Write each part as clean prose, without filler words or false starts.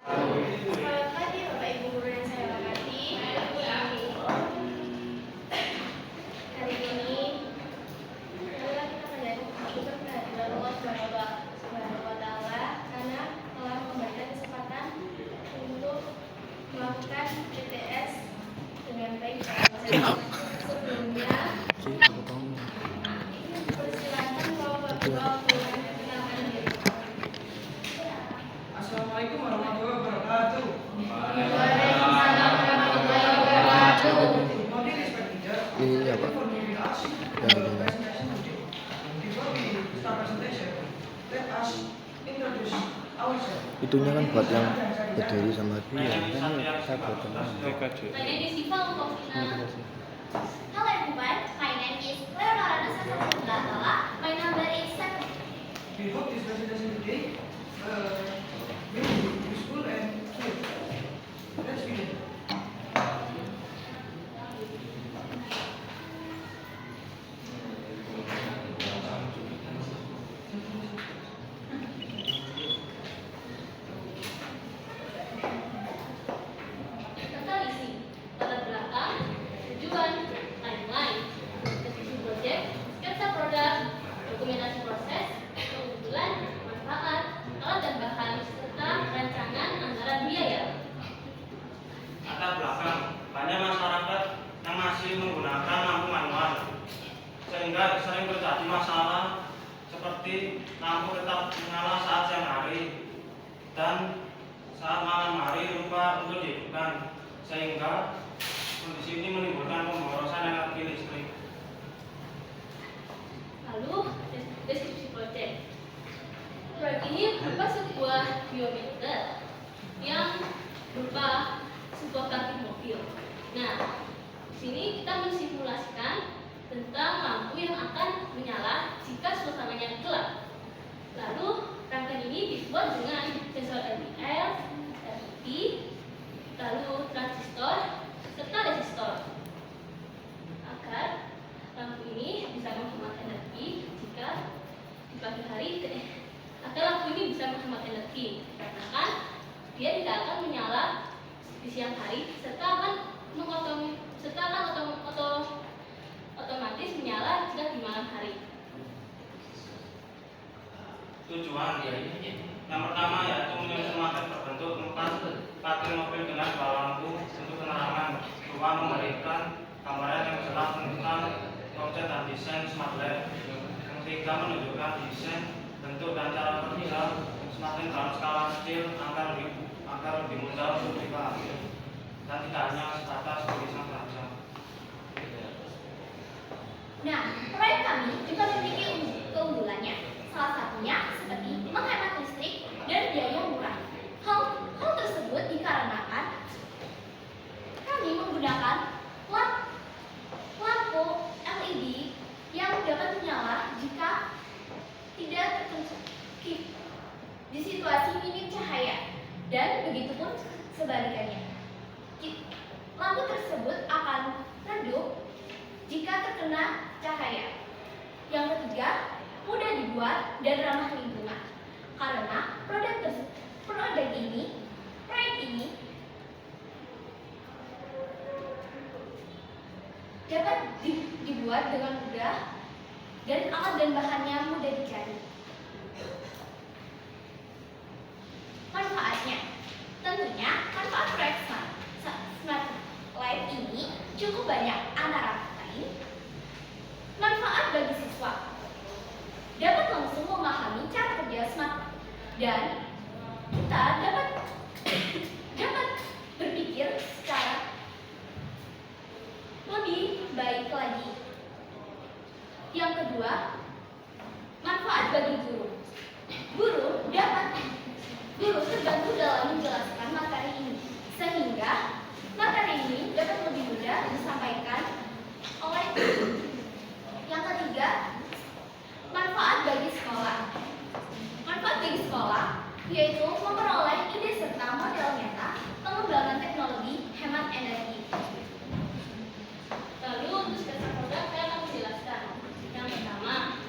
Selamat pagi Bapak Ibu Guru yang saya hormati. Hari ini adalah kita mensyukur kehadiran Allah Subhanahu wa Ta'ala karena telah memberikan kesempatan untuk melakukan PTS dengan baik. Sebelumnya, persilakan Bapak Guru memperkenalkan diri. Assalamualaikum warahmatullahi wabarakatuh. Waalaikumsalam warahmatullahi wabarakatuh. Iya, Pak. Itunya kan buat yang berdiri sama dia. Kan saya buat teman. My name is Siva Umfofina. Hello everyone, my name is Leonardo Sasatula. My number is 7. We hope this presentation today will be useful and clear. Let's begin. Tentang isi, latar belakang, tujuan, timeline, deskripsi proyek, sketsa produk, dokumentasi proses, keunggulan, manfaat, alat dan bahan, serta rancangan anggaran biaya. Latar belakang, banyak masyarakat yang masih menggunakan lampu manual sehingga sering terjadi masalah seperti lampu tetap menyala saat siang hari dan saat malam hari lupa untuk dihidupkan sehingga kondisi ini menimbulkan pemborosan energi listrik. Lalu, deskripsi proyek. Proyek ini berupa sebuah biometer yang berupa sebuah kaki mobil. Nah, di sini kita mensimulasikan tentang lampu yang akan menyala jika suasananya gelap. Lalu, rangkaian ini dibuat dengan sensor LED, LED, lalu transistor, serta resistor agar lampu ini bisa menghemat energi jika di pagi hari agar lampu ini bisa menghemat energi karena kan dia tidak akan menyala di siang hari serta akan otomatis menyala jika di malam hari. Tujuan yang pertama yaitu menyusun market berbentuk 4 kaki mobil dengan dua lampu untuk penerangan. Dua, memberikan gambaran yang jelas tentang konsep dan desain smart lamp. Yang ketiga, menunjukkan desain, bentuk dan cara kerja smart lamp dalam skala kecil agar lebih mudah untuk dipahami dan tidak hanya sebatas tulisan saja. Nah, proyek kami juga memiliki keunggulannya. Salah satunya seperti menghemat listrik dan biaya murah. Hal tersebut dikarenakan kami menggunakan lampu LED yang dapat menyala jika tidak terkena di situasi minim cahaya dan begitupun sebaliknya. Lampu tersebut akan redup jika terkena cahaya. Yang ketiga, mudah dibuat dan ramah lingkungan. Karena proyek ini dapat dibuat dengan mudah dan alat dan bahannya mudah dicari. Manfaatnya, tentunya manfaat proyek Smart Light ini cukup banyak, antara lain manfaat bagi siswa dapat langsung memahami cara kerja smart dan kita dapat berpikir secara lebih baik lagi. Yang kedua, manfaat bagi guru. Guru terbantu dalam menjelaskan materi ini sehingga materi ini dapat lebih mudah disampaikan oleh guru. Yang ketiga, manfaat bagi sekolah. Manfaat bagi sekolah yaitu memperoleh ide serta model nyata pengembangan teknologi hemat energi. Lalu untuk sketsa produk saya akan menjelaskan. Yang pertama,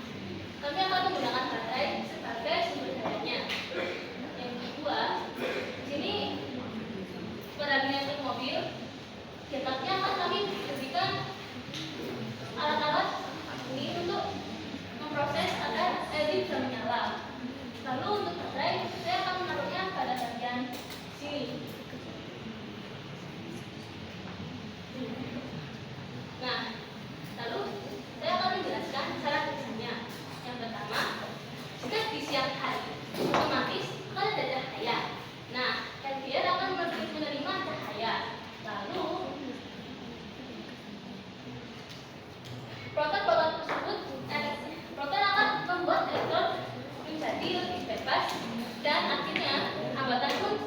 kami akan menggunakan baterai sebagai sumber dayanya. Yang kedua, di sini matahari, otomatis akan ada cahaya. Nah, LDR akan menerima cahaya. Lalu proton-proton tersebut, proton akan membuat elektron menjadi lebih bebas dan akhirnya hambatan pun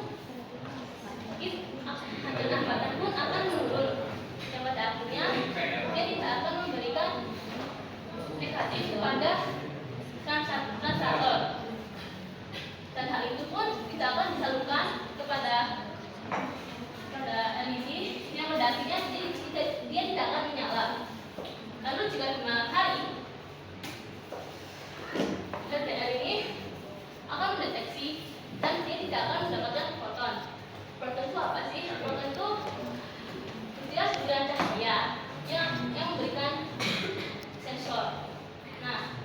akan menurun. Yang pada akhirnya dia tidak akan memberikan negatif kepada translator. Dan hal itu pun tidak akan disalurkan kepada LED yang pada akhirnya dia tidak akan menyala. Lalu jika di malam hari, LDR ini akan mendeteksi dan dia tidak akan mendapatkan foton. Foton itu apa sih? Foton itu berarti butiran cahaya yang memberikan sensor. Nah,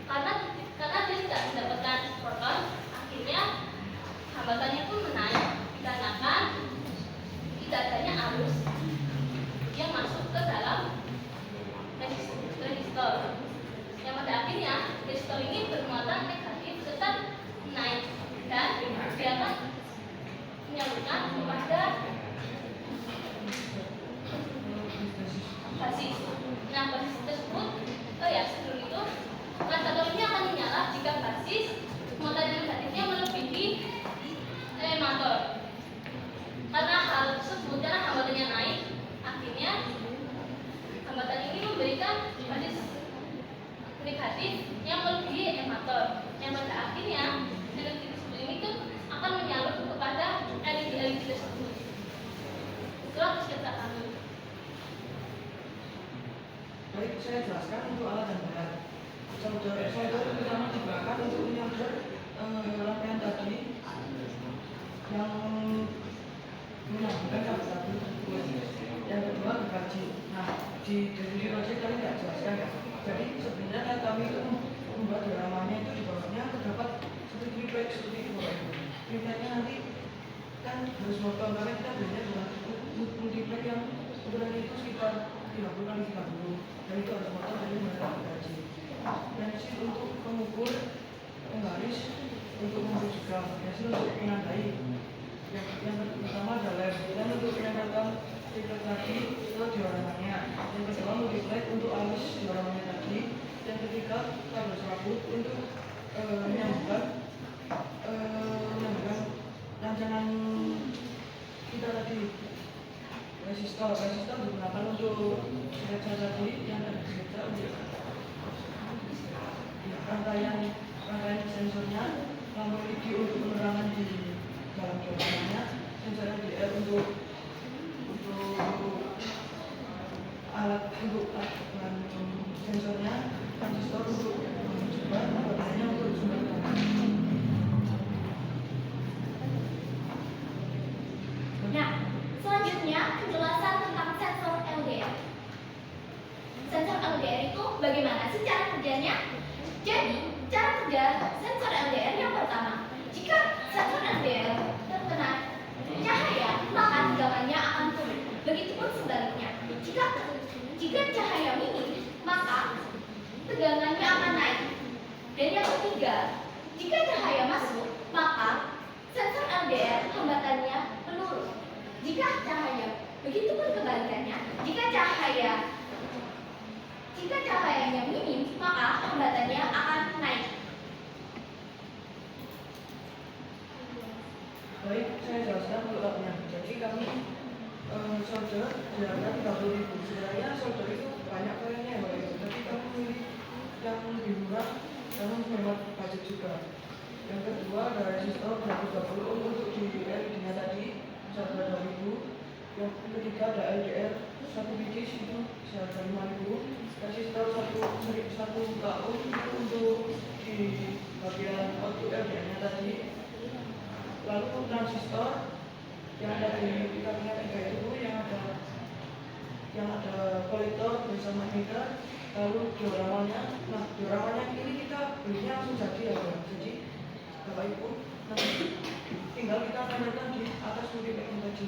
karena dia tidak mendapatkan foton, akhirnya hambatannya pun menaik dikarenakan tidak adanya arus yang masuk ke dalam resistor. Yang pada akhirnya resistor ini bermuatan negatif tetap naik dan dia akan menyalurkan kepada basis. Nah, basis tersebut, sebelum itu translator ini akan menyala jika basis muatan negatifnya melebihi emator. Karena hal tersebut, karena hambatannya naik, akhirnya hambatan ini memberikan basis negatif yang melebihi emator. Yang pada akhirnya energi tersebut ini tuh akan menyalur kepada LED tersebut. Itulah cerita kami. Baik, saya jelaskan untuk alat dan bahan. Saudara pertama digunakan untuk menyambut rangkaian tadi yang menyambungkan kabel tadi. Yang kedua dikaji. Nah, di proyek kami tidak jelaskan ya. Jadi sebenarnya kami itu membuat dioramanya itu di bawahnya terdapat seperti triplek seperti itu. Tripleknya nanti kan harus motong karena kita belinya dengan multiplek yang ukurannya itu sekitar 30 kali 30. Dan itu harus motong dari mereka dikaji. Dan sih untuk mengukur penggaris untuk mengukur juga, dan untuk menandai. Yang pertama adalah dan untuk menandakan triplek tadi itu dioramannya. Yang kedua multiplek untuk alis dioramannya tadi. Yang ketiga kabel serabut untuk menyambungkan rancangan kita tadi. Resistor digunakan untuk sketsa tadi yang ada di sketsa untuk rangkaian sensornya, lampu LED untuk penerangan di dalam dioramannya, sensor LDR untuk alat untuk sensornya, transistor untuk sumber, baterainya untuk sumber tenaga. Nah, selanjutnya penjelasan tentang sensor LDR. Sensor LDR itu bagaimana sih cara kerjanya? Jadi, cara kerja sensor LDR yang pertama, jika sensor LDR terkena cahaya, maka tegangannya akan turun. Begitupun sebaliknya, jika cahaya minim, maka tegangannya akan naik. Dan yang ketiga, jika cahaya masuk, maka sensor LDR hambatannya menurun. Jika begitupun kebalikannya, jika cahayanya minim, maka hambatannya akan naik. Baik, saya jelaskan ulangnya. Jadi kami solder diharapkan 30.000. Sebenarnya solder itu banyak variannya ya, Bapak Ibu. Tapi kami memilih yang lebih murah karena menghemat budget juga. Yang kedua ada resistor 220 ohm untuk di LED-nya tadi seharga 2.000. Yang ketiga ada LDR 1 biji itu seharga 5.000. Resistor 1 ohm itu untuk di bagian output LDR-nya tadi. Lalu transistor yang ada di kabinet 3 itu yang ada kolektor bersama meter. Lalu dioramanya, nah dioramanya ini kita belinya langsung jadi ya Bang. Jadi Bapak Ibu nanti tinggal kita tempelkan di atas multiplek yang tadi.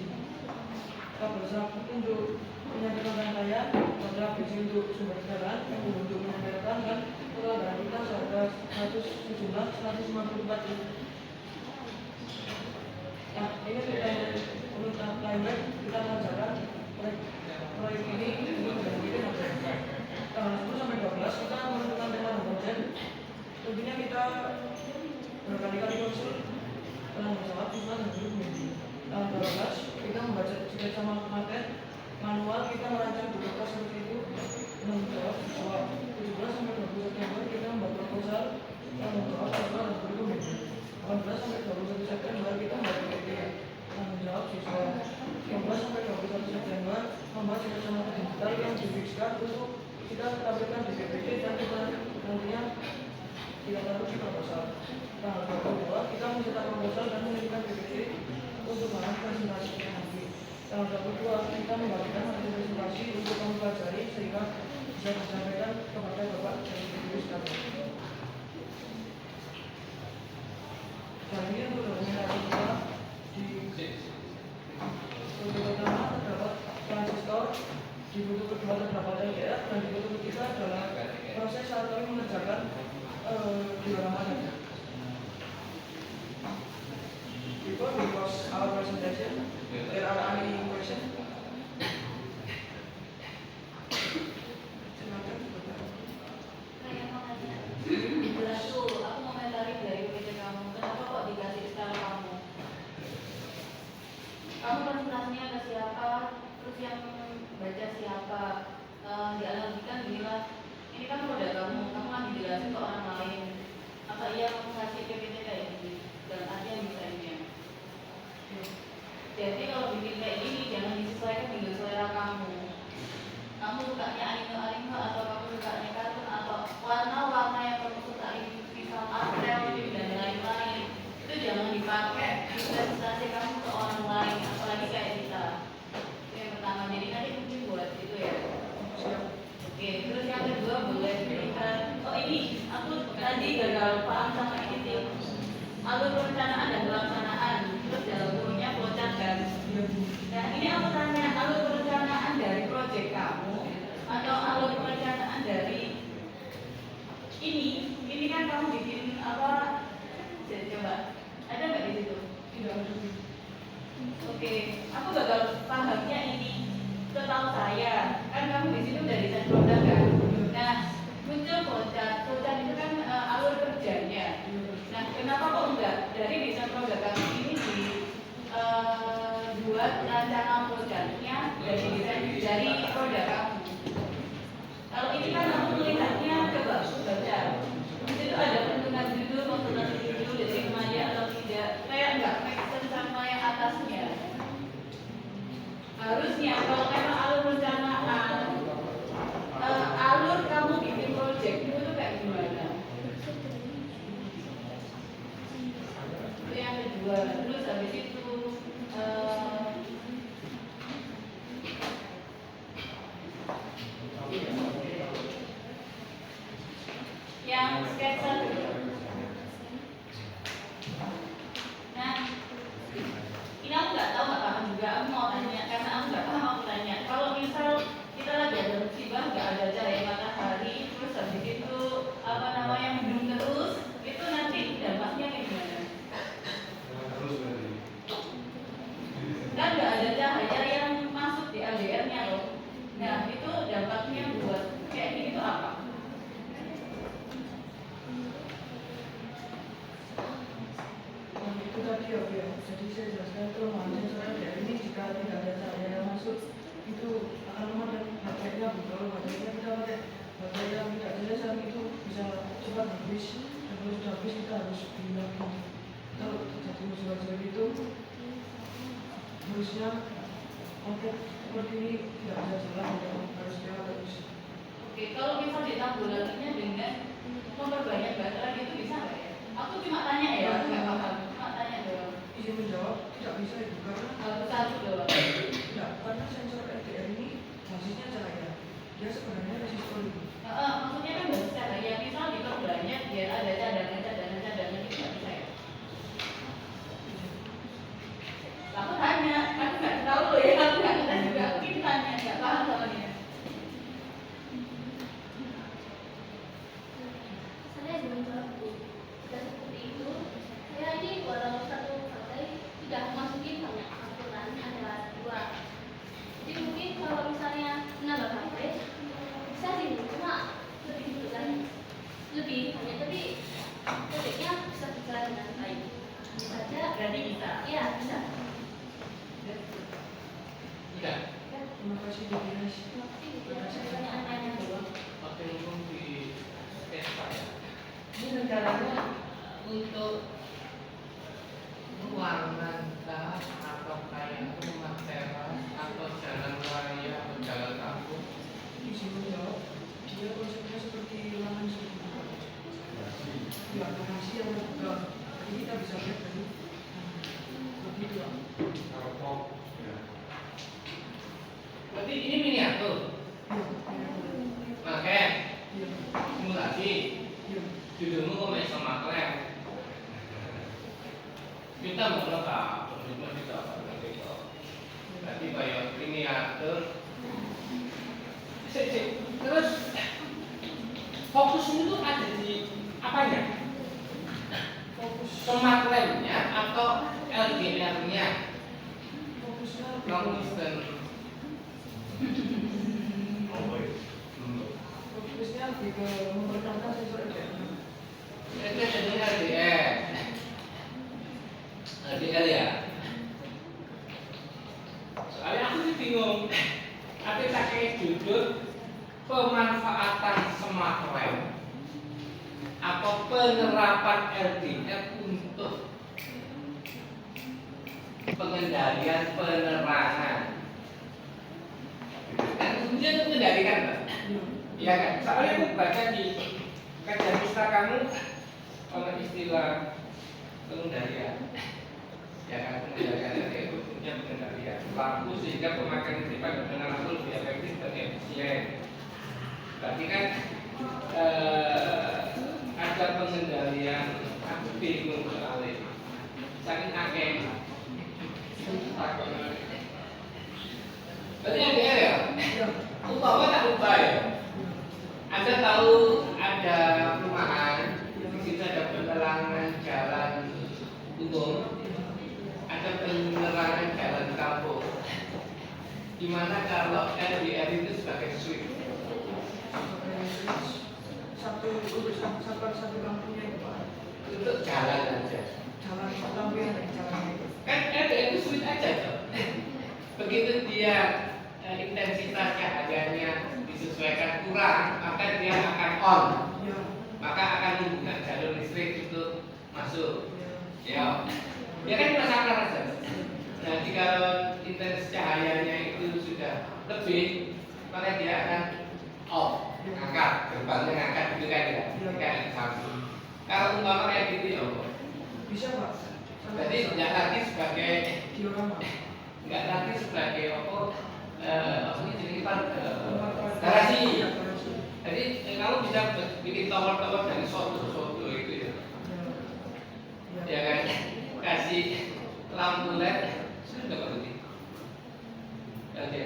Kabel serabut untuk menyambungkan rangkaian, kabel ABC untuk sumber tegangan, yang untuk menempelkan dan Total kita ada sejumlah 154 ribu. Nah, ini untuk timeline kita mengerjakan proyek ini tanggal 10 sampai 12 kita menentukan tema dan konten. Tentunya kita berkali-kali konsul dalam menjawab siswa dan guru komedi. Tanggal 12 kita membaca sketsa materi manual, kita merancang tugas seperti itu dan menjawab siswa. 17 sampai 20 September kita membuat proposal dan menjawab siswa dan guru komedi. 18 sampai 21 September kita membuat PPT dan menjawab siswa. 15 sampai 21 September membuat sketsa materi digital yang difikskan untuk kita tampilkan di PPT dan kita nantinya kita taruh di proposal. Tanggal 22 kita mencetak proposal dan mengirimkan PPT untuk bahan presentasinya nanti. Tanggal 22 kita membagikan hasil presentasi untuk mempelajari sehingga bisa disampaikan kepada Bapak dan Ibu sekalian. Dan ini untuk dokumentasi kita di foto pertama terdapat transistor, di foto kedua terdapat LDR, dan di foto ketiga adalah proses saat kami mengerjakan diorama tadi. Before we close our presentation, there are any questions? Silakan. Jelas tuh, aku komentari dari PPT kamu. Kenapa kok dikasih style kamu? Kamu presentasinya ke siapa? Terus yang baca siapa? Dianalogikan ginilah. Ini kan produk kamu kan dijelasin ke orang lain. Apa iya kamu ngasih PPT kayak gini? Dan artinya bisa ini ya. Jadi kalau bikin kayak gini jangan disesuaikan dengan selera kamu. Kamu sukanya anime atau kamu sukanya kartun atau warna-warna yang kamu sukai visual pastel dan lain-lain itu jangan dipakai di presentasi kamu ke orang lain, apalagi kayak kita. Itu yang pertama. Jadi nanti mungkin buat itu ya. Oke, terus yang kedua boleh lihat. Oh ini aku tadi gagal paham sama ini sih. Alur perencanaan dan pelaksanaan. Terus dalam turunnya flowchart kan. Nah ini aku tanya, alur perencanaan dari proyek kamu atau alur perencanaan dari ini kan kamu bikin apa? Coba ada nggak di situ? Tidak ada. Oke, aku gagal pahamnya ini. Setahu saya kan kamu di sini udah desain produk kan. Nah muncul flowchart itu kan alur kerjanya. Nah kenapa kok enggak dari desain produk kamu ini buat rancangan flowchartnya dari desain dari produk kamu? Kalau ini kan kamu melihatnya coba baca. Di situ ada penentuan judul, konsultasi judul, desain maya atau tidak. Kayak enggak make sense sama yang atasnya. Harusnya kalau memang alur perencanaan, alur kamu bikin project itu tuh kayak gimana? Itu yang kedua. Terus habis itu yang sketsa dulu. Nah, ini aku nggak tahu nggak paham juga. Aku mau tanya karena aku nggak paham. Aku tanya. Kalau misal kita lagi ada musibah, nggak ada cahaya matahari, terus habis itu apa namanya mendung terus, itu nanti dampaknya kayak gimana? Kan nggak ada cahaya yang masuk di LDR-nya loh. Nah itu dampaknya buat kayak gini itu apa? Itu tadi ya, jadi saya jelaskan kelemahan sensor LDR ini jika tidak ada cahaya yang masuk itu akan lemah dan baterainya kalau baterainya kita pakai baterai yang tidak jelas itu bisa cepat habis dan kalau sudah habis kita harus beli lagi. Kalau terjadi musibah seperti itu harusnya untuk seperti ini tidak bisa jalan dan harus jalan terus. Oke, kalau misal ditanggulanginya dengan memperbanyak baterai itu bisa nggak ya? Aku cuma tanya ya, nggak paham. Cuma tanya doang. Izin menjawab tidak bisa itu karena Satu doang. tidak, karena sensor LDR ini basisnya cahaya. Dia sebenarnya resistor itu. Maksudnya kan basis cahaya. Misal diperbanyak biar ada cadangan itu nggak bisa ya? Aku tanya, aku nggak tahu loh ya, aku nggak ngerti juga. Mungkin tanya, nggak paham sama dia. bisa. Tidak. Terima kasih Bu Dinas. Oke, umum di pesta ya. Ini rencananya untuk ruangan atau kayak rumah teras atau jalan raya atau jalan kampung. Di sini jawab, dia konsepnya seperti ruangan sebelumnya. Ya, lokasi yang terbuka. Jadi kita bisa lihat tadi. Begitu lah. Berarti ini miniatur. Oke, Iya. simulasi. Iya. Judulmu kok main sama klem. Kita mau lengkap, cuma kita gitu. Berarti kayak miniatur. Terus fokusmu itu ada di apanya? Fokus Smart lamp-nya atau LDR-nya? fokusnya Long distance. fokusnya lebih ke memperkenalkan sensor LDR. Itu jadinya LDR. LDR ya. Soalnya aku sih bingung. Tapi tak kayak judul pemanfaatan smart lamp atau penerapan LDR untuk pengendalian penerangan. Dan kemudian itu mengendalikan, Pak. Iya kan? Soalnya aku baca di kajian pustakamu oleh istilah pengendalian. Ya kan, pengendalian itu punya pengendalian lampu sehingga pemakaian listrik dengan lampu lebih efektif dan efisien. Berarti kan ada pengendalian, aku bingung soalnya. Saking akeh. Berarti LDR ya? Umpama tak ubah ya? Anda tahu ada perumahan, di situ ada penerangan jalan umum, ada penerangan jalan kampung. Gimana kalau LDR itu sebagai switch? Satu kampungnya itu Pak. Untuk jalan aja. Jalan lampu yang dari jalan itu. Kan LDR itu switch aja toh. Begitu dia intensitas cahayanya disesuaikan kurang, maka dia akan on, Iya. maka akan membuka jalur listrik untuk masuk. Iya. Ya kan masalah saja. Nah, jika intensitas cahayanya itu sudah lebih, maka dia akan off, angkat, gerbangnya ngangkat gitu kan ya, kayak satu. Kalau umpama kayak gitu ya, Bisa Pak. berarti tidak lagi sebagai diorama. nggak lagi sebagai apa ini jadi garasi. Iya, garasi. Jadi kamu bisa bikin tower-tower dari soto itu ya. Iya. Ya kan, kasih lampu LED sudah dapat lebih. Oke.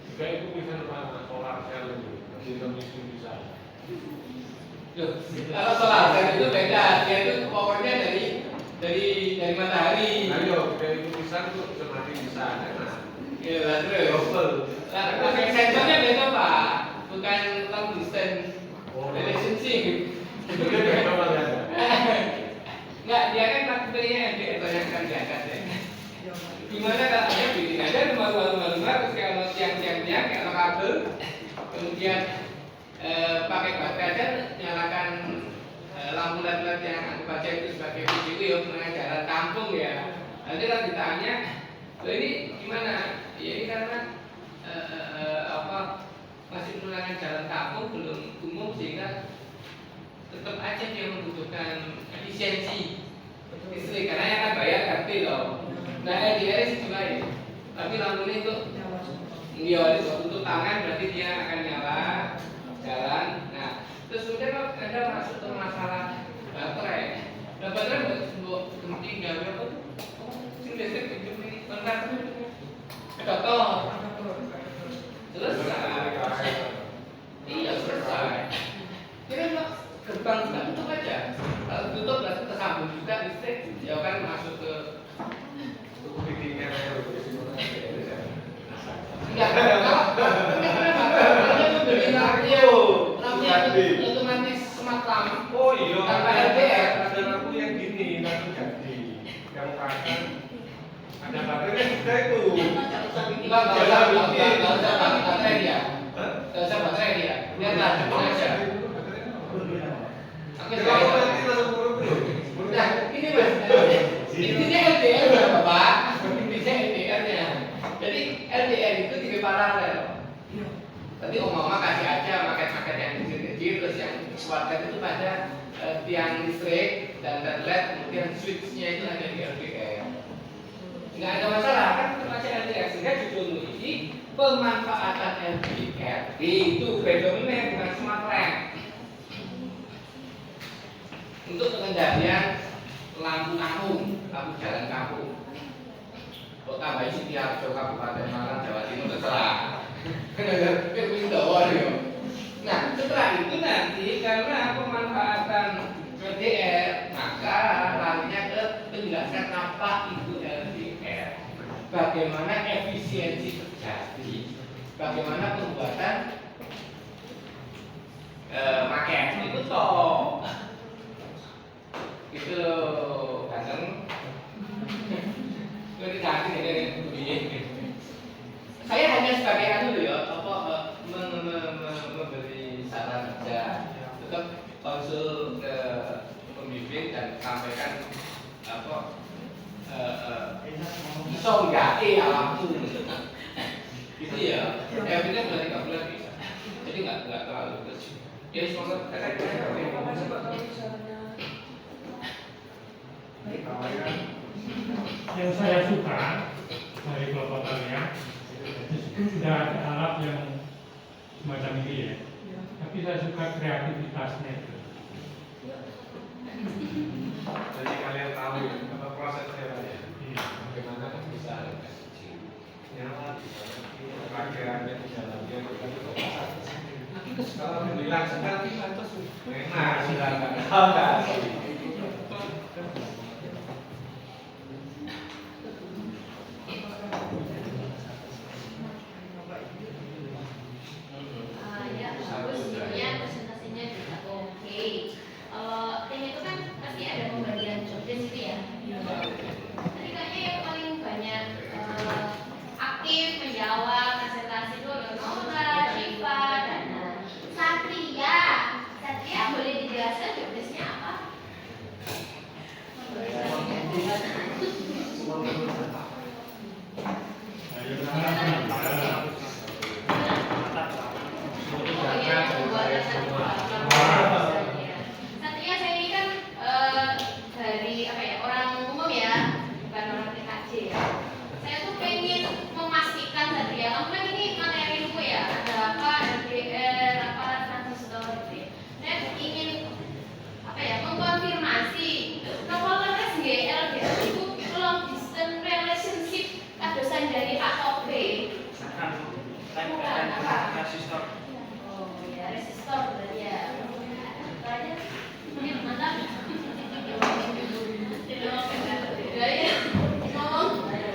Juga itu bisa nama solar cell itu, di Indonesia bisa. Loh, kalau solar cell itu beda, dia itu powernya dari matahari. Ayo, kita itu bisa tuh semakin bisa. Iya, terus. Double. Pakai sensornya beda Pak, bukan long distance Oh. relationship. Itu dia beda banget. Enggak, dia kan takdirnya LDR bayangkan di atas ya. Iya, Pak. Gimana kalau Anda bikin aja rumah-rumah terus kalau tiang-tiang kalau kabel, kemudian pakai baterai aja nyalakan lampu LED yang aku baca itu sebagai video ya penengah jalan kampung ya. Nanti kalau ditanya, loh ini gimana? Ya ini karena masih penerangan jalan kampung belum umum sehingga tetap aja dia membutuhkan efisiensi listrik karena yang akan bayar ganti loh. Nah LDR sih juga ya, tapi lampunya itu Nyala semua. iya itu untuk tangan berarti dia akan nyala jalan. Nah terus kemudian kalau Anda masuk ke masalah baterai, nah baterai buat ganti nggak berapa tuh? Sing listrik itu bentar contoh selesai. Iya selesai. Kira gerbang juga tutup aja. Kalau tutup berarti tersambung juga listrik, ya kan masuk ke Bikinnya enggak kalau membeli lampu otomatis smart lampu oh iya, tanpa LDR. ada lampu yang gini, lampu jadi yang pasang Ada baterai kita itu. Enggak usah baterai dia. Enggak usah baterai dia. Dia nggak cukup aja. Oke, Kalau nanti langsung buru-buru. nah, ini mas, intinya LDR ya Bapak, intinya LDR-nya. Jadi LDR itu tiga paralel. Tadi Oma kasih aja maket-maket yang kecil-kecil, terus yang kuatkan itu pada tiang listrik dan led, kemudian switch-nya itu ada di LDR. Nggak ada masalah kan macam LDR, sehingga judul ini pemanfaatan LDR itu predominan bukan smart lamp untuk pengendalian lampu kampung, lampu jalan kampung. Kok tambahin Sitiarjo Kabupaten Malang Jawa Timur terserah. Nah setelah itu nanti karena pemanfaatan LDR maka larinya ke penjelasan apa itu LDR, bagaimana efisiensi terjadi, bagaimana pembuatan maket itu toh itu loh ganteng. Itu dikasih ini. Saya hanya sebagai anu ya, memberi saran saja. Tetap konsul ke pembimbing dan sampaikan apa bisa enggak alamku gitu ya. Evidence dari kabulan bisa. Jadi nggak terlalu kecil. Ya semoga Terima kasih Pak Tony sarannya. Yang saya suka dari kelompok kalian itu sudah ada alat yang semacam ini ya. Tapi saya suka kreativitasnya itu. Jadi kalian tahu apa prosesnya Pak ya? Iya. Bagaimana bisa nyala, pakaiannya di dalamnya kalau bilang sekali lantas enak silakan. Enggak. Ya bagus, sebenarnya presentasinya juga oke. Tim itu kan pasti ada pembagian job desk gitu ya. Tadi kayaknya yang paling banyak aktif menjawab presentasi itu Nora, Shiva, dan Satria. Satria boleh dijelaskan job desk-nya apa? Satria saya ini kan dari apa ya, orang umum ya, bukan orang THJ ya. Saya tuh pengen memastikan Satria, kamu kan ini materi ilmu ya, ada apa, LDR, apa transistor gitu ya. Saya ingin apa ya, mengkonfirmasi kalau LDR itu long distance relationship kadosan dari A atau B. Bukan apa? Resistor. Oh ya, resistor berarti ya. Tanya, ini mantap. Jadi mau pegang, ya ngomong. Saya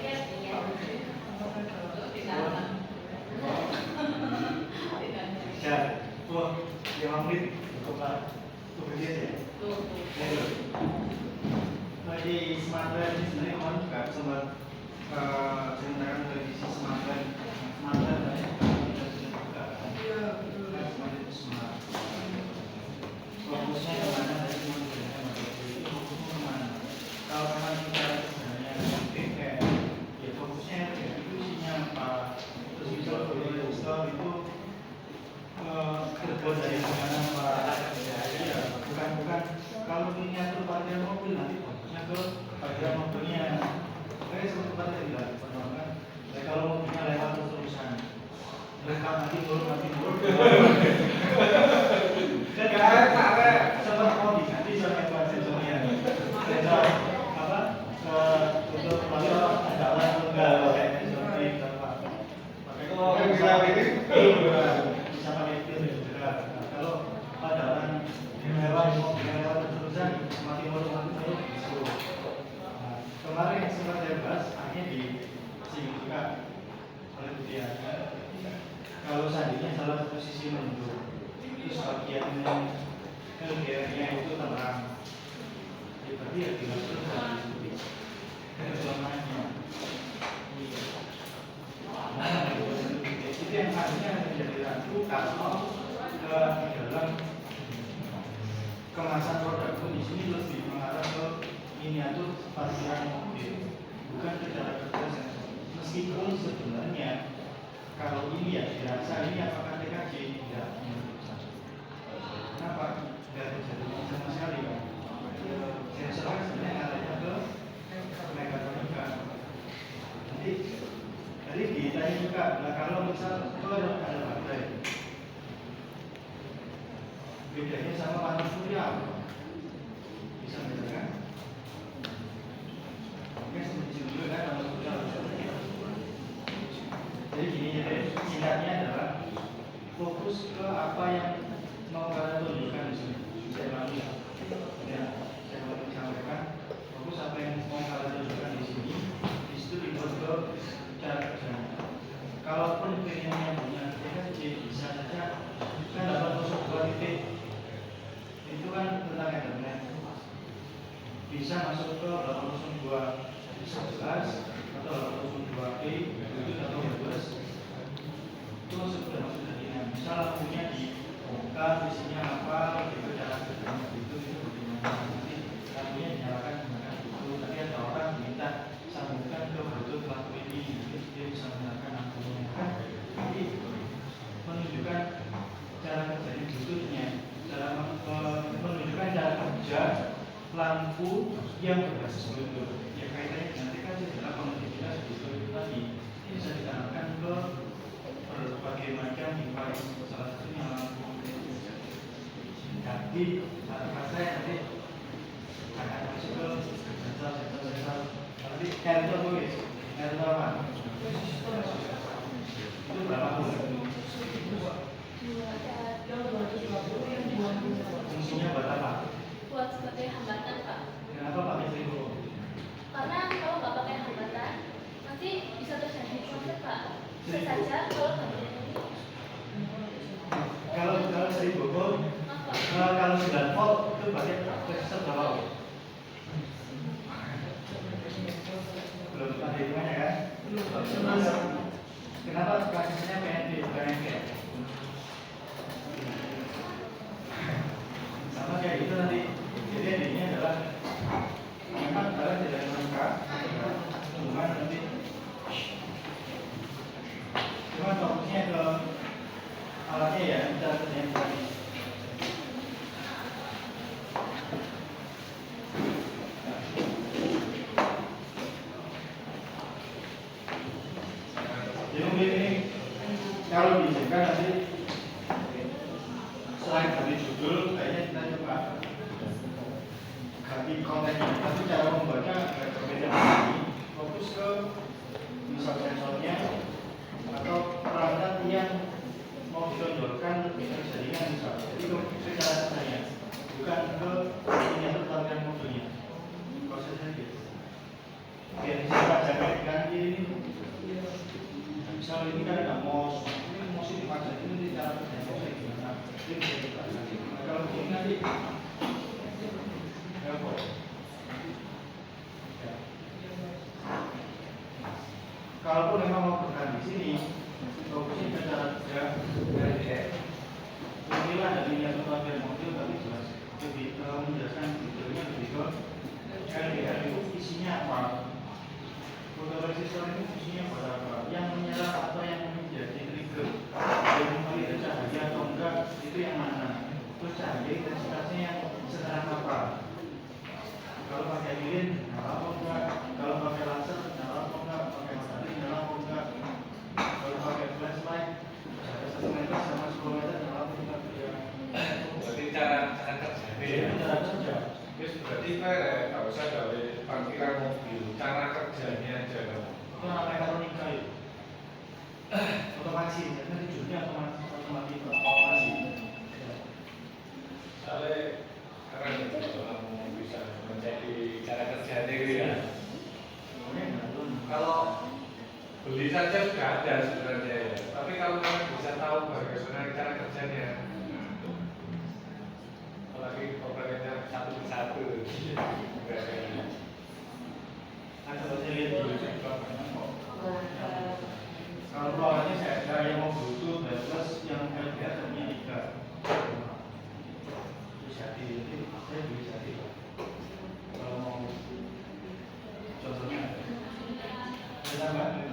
ya. Ya, wah, 5 menit cukup lah. Cukup aja ya. Di smart lamp ini sebenarnya kemarin juga sempat ceritakan dari sisi smart lamp. Smart lamp banyak juga. Iya, betul. Smart itu smart. Fokusnya kemana tadi cuma dijelaskan itu fokusnya kemana? Kalau memang kita sebenarnya kayak ya fokusnya ya itu isinya apa? Terus bisa resistor itu terbuat dari mana Pak? Ya, bukan kalau miniatur baterai mobil nanti fokusnya ke baterai mobilnya. Kayak seperti baterai tidak penerbangan. Jadi kalau mobilnya lewat terus-terusan, mereka nanti turun. Dan kayak seperti mobil nanti sampai sensornya. Sensor apa? Untuk kalau ada atau enggak kayak seperti itu Pak. Pakai Bisa ini. bisa pakai itu juga. Kalau ada orang yang lewat terusan mati mati terus. Kemarin yang sempat saya bahas akhirnya disinggung juga oleh Bu Tia. Kalau seandainya salah satu sisi mundur, terus bagian yang LDR-nya itu terang. Ya, berarti ya tidak perlu diskusi. Selamanya. Nah, itu yang harusnya menjadi ragu kalau di dalam kemasan produk pun di sini lebih mengarah ke miniatur parkiran mobil, bukan ke cara kerja sensor. Meskipun sebenarnya kalau ini ya dirasa ini apakah TKJ tidak menurut saya. Kenapa? Tidak terjadi sama sekali kan? Sensor kan sebenarnya arahnya ke mekatronika. Jadi ditanya juga, nah kalau misal itu ada baterai, bedanya sama panas surya apa? Bisa bedakan? Oke, seperti dulu kan panas surya. Jadi gini, jadi singkatnya adalah fokus ke apa yang mau kalian tunjukkan di sini. Saya ulangi ya, saya ulangi sampaikan. Fokus apa yang mau kalian tunjukkan di sini. Di situ dibuat ke cara kerjanya. Kalaupun pengennya punya TKJ bisa saja kan dapat masuk 2 titik. Itu kan tentang Ethernet. Bisa masuk ke 802.11 atau 802.E itu atau 12. Itu sudah masuk jaringan. Misal lampunya dibuka, isinya apa, itu cara kerjanya itu bagaimana. Nanti lampunya dinyalakan menggunakan itu. Tapi ada orang minta sambungkan ke Bluetooth lampu ini, dia bisa menggunakan lampunya. Jadi menunjukkan cara kerjanya Bluetoothnya, cara menunjukkan cara kerja lampu yang berbasis Bluetooth. Ya kaitannya dengan TKJ adalah konektivitas Bluetooth tadi. Ini bisa ditanamkan ke berbagai macam device, salah satunya lampu. Jadi saya nanti akan masuk ke sensor. Nanti itu tulis, itu apa? Itu berapa bulan? Fungsinya buat apa? Buat sebagai hambatan, Pak. Kenapa pakai 1000? Karena kalau nggak pakai hambatan, nanti bisa terjadi konflik, Pak. Bisa saja kalau Kalau 1000 volt, kalau 9 volt itu pakai resistor berapa? Belum ada hitungannya kan? Kenapa kasusnya PNP bukan NPN? Sama kayak itu nanti. Jadi ini adalah memang kalian tidak lengkap, cuma nanti cuma fokusnya ke alatnya ya, kita kerjain tadi. Jadi mungkin ini kalau diizinkan nanti selain dari judul, kayaknya kita coba ganti kontennya, tapi cara membaca agak berbeda lagi. Fokus ke misal sensornya atau perangkat yang mau ditonjolkan dengan jaringan misal. Jadi itu cara kerjanya, bukan ke miniatur tampilan mobilnya. Prosesnya gitu. Biar bisa baca dengan ini. Misal ini kan ada mouse, ini mouse ini macam ini cara kerjanya kayak gimana? Ini bisa kita. Nah, kalau ini nanti kalaupun memang mau bertahan di sini, fokusnya ke cara kerja LDR. Inilah dari miniatur tampilan mobil, tapi jelas lebih menjelaskan detailnya lebih ke LDR itu isinya apa, fotoresistor itu fungsinya buat apa, yang menyala atau yang menjadi trigger, yang mengalirkan cahaya atau enggak itu yang mana, terus cahaya intensitasnya yang sekarang apa. Kalau pakai lilin, nyala apa enggak? Kalau pakai laser, nyala apa enggak? Pakai matahari, nyala apa enggak? Kalau pakai flashlight, ada 1 meter sama 10 meter, nyala apa enggak? Berarti cara kerja. Cara kerja. Terus berarti nggak usah gawe parkiran mobil, cara kerjanya aja. Itu namanya mekatronika itu. Otomasi, karena tujuannya otomasi. Soalnya keren itu kamu bisa mencari cara kerjanya gitu ya. Kalau beli saja sudah ada sebenarnya ya. Tapi kalau kamu bisa tahu bagaimana cara kerjanya, apalagi jadi saya beli jadi kalau mau contohnya ada tambah